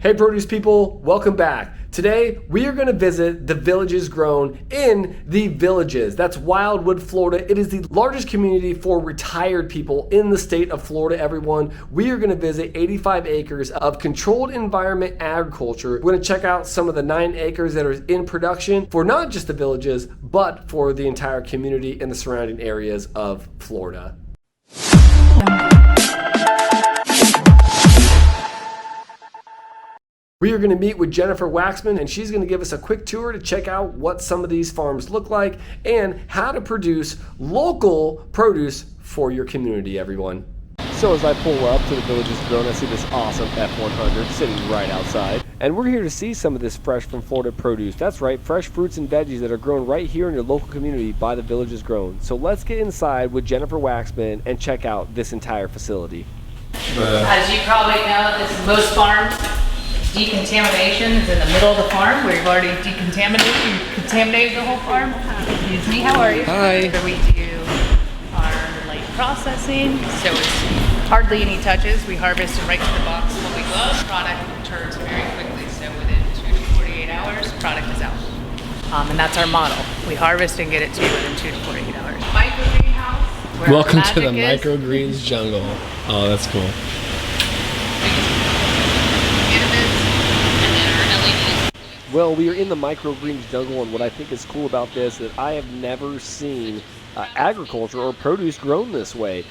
Hey produce people, welcome back. Today we are going to visit the Villages Grown in the Villages. That's Wildwood, Florida. It is the largest community for retired people in the state of Florida, everyone. We are going to visit 85 acres of controlled environment agriculture. We're going to check out some of the 9 acres that are in production for not just the Villages, but for the entire community and the surrounding areas of Florida. We are going to meet with Jennifer Waxman, and she's going to give us a quick tour to check out what some of these farms look like and how to produce local produce for your community, everyone. So as I pull up to the Villages Grown, I see this awesome F100 sitting right outside. And we're here to see some of this fresh from Florida produce. That's right, fresh fruits and veggies that are grown right here in your local community by the Villages Grown. So let's get inside with Jennifer Waxman and check out this entire facility. As you probably know, this is most farms. Decontamination is in the middle of the farm where you've already contaminated the whole farm. Excuse me, how are you? Hi. We do our light processing, so it's hardly any touches. We harvest and right to the box what we love. Product turns very quickly, so within 2 to 48 hours, product is out. And that's our model. We harvest and get it to you within 2 to 48 hours. Micro greenhouse. Welcome to the microgreens jungle. Oh, that's cool. Well, we are in the microgreens jungle, and what I think is cool about this is that I have never seen agriculture or produce grown this way.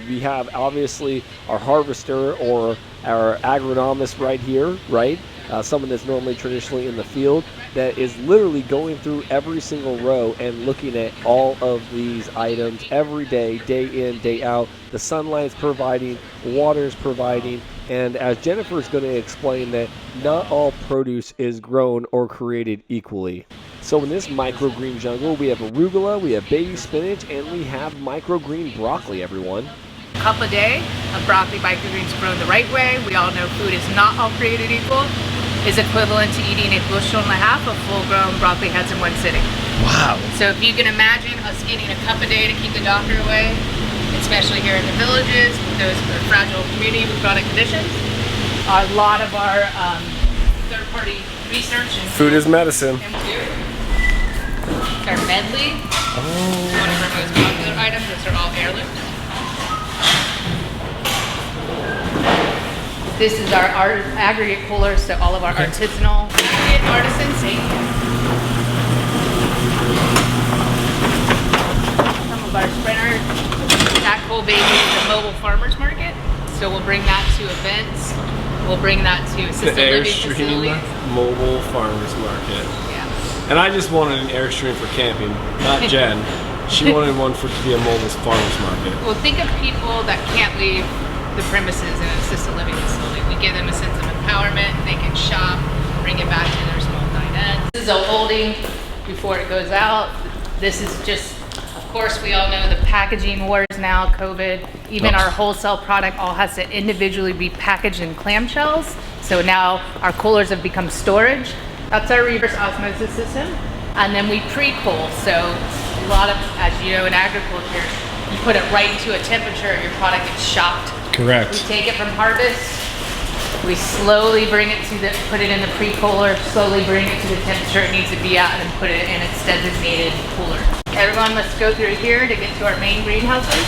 We have obviously our harvester or our agronomist right here, right? Someone that's normally traditionally in the field that is literally going through every single row and looking at all of these items every day, day in, day out. The sunlight's providing, water's providing, and as Jennifer is going to explain that not all produce is grown or created equally. So in this microgreen jungle, we have arugula, we have baby spinach, and we have microgreen broccoli, everyone. Cup a day of broccoli microgreens grown the right way. We all know food is not all created equal. Is equivalent to eating 1.5 bushels of full-grown broccoli heads in one sitting. Wow. So if you can imagine us getting a cup a day to keep the doctor away, especially here in the Villages, with those fragile community with chronic conditions, a lot of our third-party research and food is medicine. Our medley, one of our most popular items. Those are all heirlooms. This is our aggregate cooler, so all of our artisanal artisan zinc. Some of our sprinters. That cool baby is a mobile farmers market, so we'll bring that to events. We'll bring that to assisted living facilities. Airstream mobile farmers market. Yeah. And I just wanted an Airstream for camping, not Jen. She wanted one to be a mobile farmers market. Well, think of people that can't leave the premises in an assisted living facility. We give them a sense of empowerment. They can shop, bring it back to their small dinette. This is a holding before it goes out. This is just, of course, we all know the packaging wars now, COVID. Even our wholesale product all has to individually be packaged in clamshells. So now our coolers have become storage. That's our reverse osmosis system. And then we pre-cool. So a lot of, as you know, in agriculture, you put it right into a temperature, your product gets shocked. Correct. We take it from harvest, we slowly bring it to put it in the pre-cooler, slowly bring it to the temperature it needs to be at, and put it in its designated cooler. Everyone must go through here to get to our main greenhouses.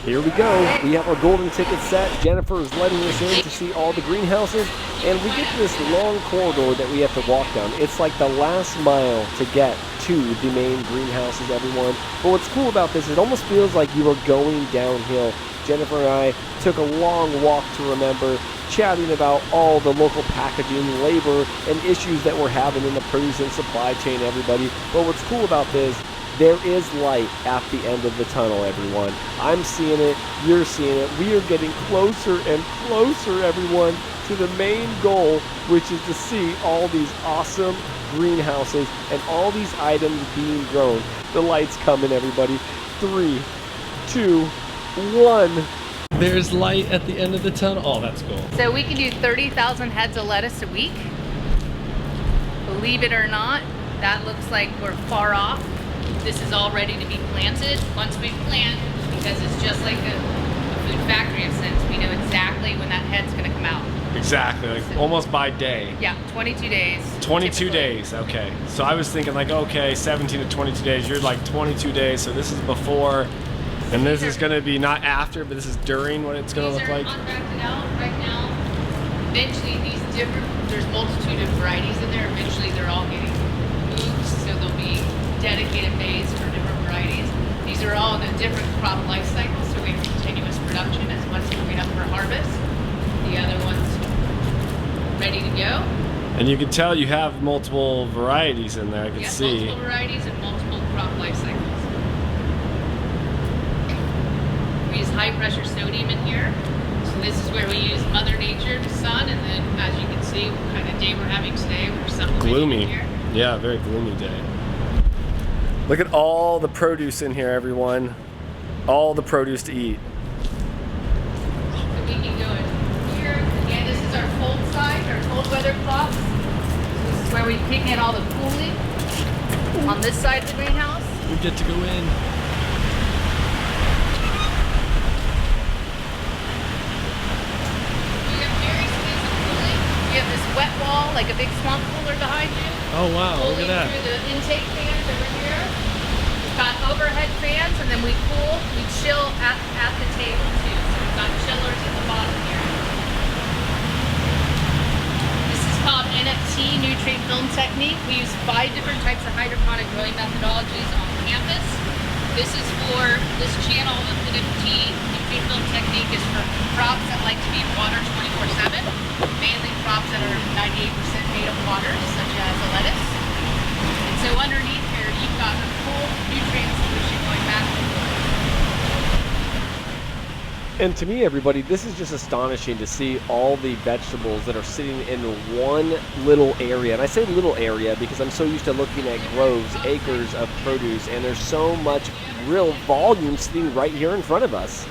Here we go. We have our golden ticket set. Jennifer is letting us in to see all the greenhouses, and we get to this long corridor that we have to walk down. It's like the last mile to get to the main greenhouses, everyone. But what's cool about this, it almost feels like you are going downhill. Jennifer and I took a long walk to remember, chatting about all the local packaging, labor, and issues that we're having in the produce and supply chain, everybody. But what's cool about this, there is light at the end of the tunnel, everyone. I'm seeing it, you're seeing it. We are getting closer and closer, everyone, to the main goal, which is to see all these awesome greenhouses and all these items being grown. The light's coming, everybody. 3, 2, 1. There's light at the end of the tunnel. Oh, that's cool. So we can do 30,000 heads of lettuce a week. Believe it or not, that looks like we're far off. This is all ready to be planted. Once we plant, because it's just like a food factory in a sense, we know exactly when that head's gonna come out. Exactly, like almost by day. Yeah, 22 days. 22 typically. days, okay. So I was thinking like, okay, 17 to 22 days. You're like 22 days, so this is before, and this is gonna be not after, but this is during what it's gonna look like. These are contracted out right now. Eventually, there's multitude of varieties in there. Eventually, they're all getting moved, so there'll be dedicated bays for different varieties. These are all in a different crop life cycle, so we have continuous production as one's coming up for harvest. The other one's ready to go. And you can tell you have multiple varieties in there, I can see. Multiple varieties and multiple crop life cycles. We use high pressure sodium in here. So this is where we use Mother Nature, the sun, and then as you can see, what kind of day we're having today. We're supplementing Gloomy. in here. Yeah, very gloomy day. Look at all the produce in here, everyone. All the produce to eat. So we can go in here. Again, this is our cold side, our cold weather crops. This is where we pick in all the cooling on this side of the greenhouse. We get to go in. We have very expensive cooling. We have this wet wall, like a big swamp cooler behind you. Oh wow, look Cooling at that. through the intake fans over here. We've got overhead fans, and then we cool, we chill at the table too. So we've got chillers at the bottom here. This is called NFT, nutrient film technique. We use 5 different types of hydroponic growing methodologies on campus. This is for this channel of NFT, nutrient film technique is for crops that like to be water 24/7, mainly crops that are 98% made of water, such as a lettuce. And so underneath here, you've got a full nutrient solution going back and forth. And to me, everybody, this is just astonishing to see all the vegetables that are sitting in one little area. And I say little area because I'm so used to looking at groves, acres of produce, and there's so much real volume sitting right here in front of us.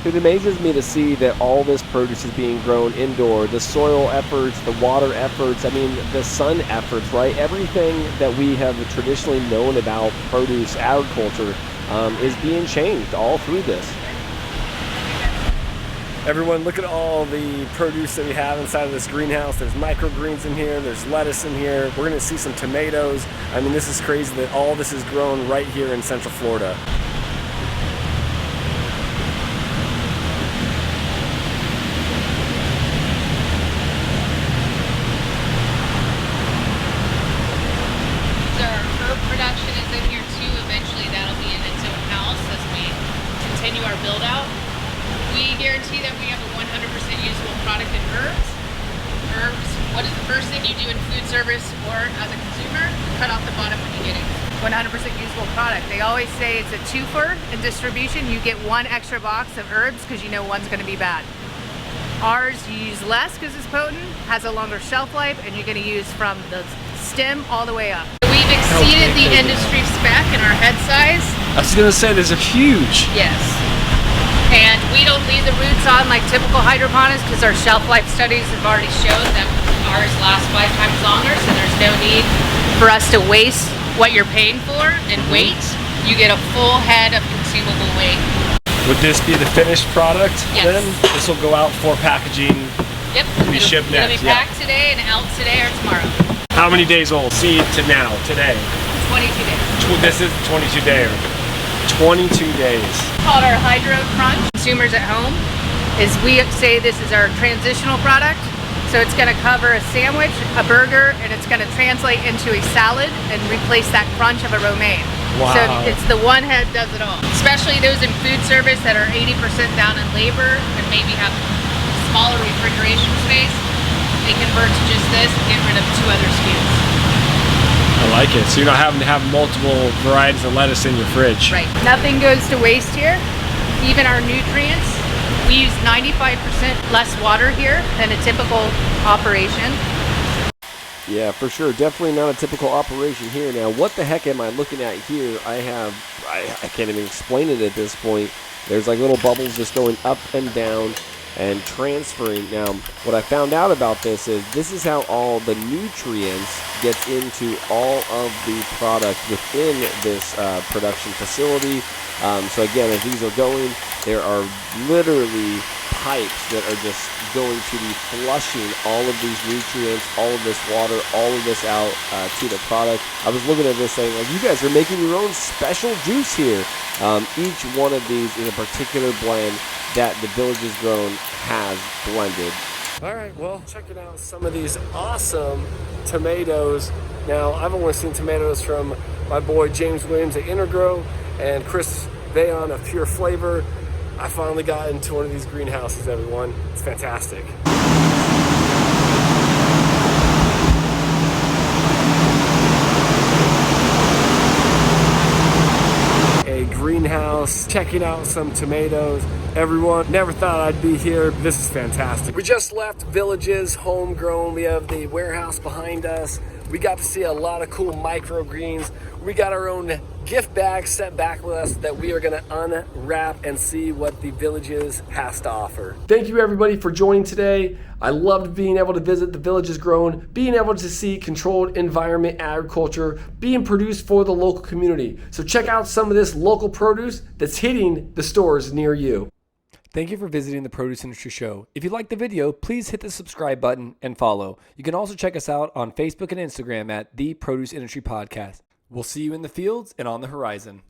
It amazes me to see that all this produce is being grown indoor. The soil efforts, the water efforts, I mean, the sun efforts, right? Everything that we have traditionally known about produce agriculture is being changed all through this. Everyone, look at all the produce that we have inside of this greenhouse. There's microgreens in here, there's lettuce in here. We're gonna see some tomatoes. I mean, this is crazy that all this is grown right here in Central Florida. Production is in here too. Eventually that'll be in its own house as we continue our build out. We guarantee that we have a 100% usable product in herbs. Herbs, what is the first thing you do in food service or as a consumer? Cut off the bottom when you get it. 100% usable product. They always say it's a twofer in distribution. You get 1 extra box of herbs because you know one's going to be bad. Ours you use less because it's potent, has a longer shelf life, and you're going to use from the stem all the way up. We've exceeded the industry spec in our head size. I was gonna say, there's a huge. Yes. And we don't leave the roots on like typical hydroponics because our shelf life studies have already shown that ours last 5 times longer, so there's no need for us to waste what you're paying for in weight. You get a full head of consumable weight. Would this be the finished product Yes. then? This will go out for packaging. Yep. To be shipped It'll next, be yeah. packed today and out today or tomorrow. How many days old? Seed to now, today. 22 days. This is 22 days. 22 days. Called our Hydro Crunch. Consumers at home is we say this is our transitional product. So it's going to cover a sandwich, a burger, and it's going to translate into a salad and replace that crunch of a romaine. Wow. So it's the one head does it all. Especially those in food service that are 80% down in labor and maybe have smaller refrigeration space. They convert to just this and get rid of 2 other SKUs. I like it. So you're not having to have multiple varieties of lettuce in your fridge. Right. Nothing goes to waste here. Even our nutrients. We use 95% less water here than a typical operation. Yeah, for sure. Definitely not a typical operation here. Now, what the heck am I looking at here? I can't even explain it at this point. There's like little bubbles just going up and down and transferring. Now, what I found out about this is how all the nutrients gets into all of the product within this production facility. So again, as these are going, there are literally pipes that are just going to be flushing all of these nutrients, all of this water, all of this out to the product. I was looking at this saying, like, you guys are making your own special juice here. Each one of these is a particular blend that the Village is Grown has blended. All right, well, checking out some of these awesome tomatoes. Now, I've only seen tomatoes from my boy James Williams at Intergrow and Chris Vayon of Pure Flavor. I finally got into one of these greenhouses, everyone. It's fantastic. A greenhouse, checking out some tomatoes. Everyone, never thought I'd be here. This is fantastic. We just left Village's homegrown. We have the warehouse behind us. We got to see a lot of cool microgreens. We got our own gift bag sent back with us that we are going to unwrap and see what the Villages has to offer. Thank you everybody for joining today. I loved being able to visit the Villages Grown, being able to see controlled environment agriculture being produced for the local community. So check out some of this local produce that's hitting the stores near you. Thank you for visiting the Produce Industry Show. If you liked the video, please hit the subscribe button and follow. You can also check us out on Facebook and Instagram at The Produce Industry Podcast. We'll see you in the fields and on the horizon.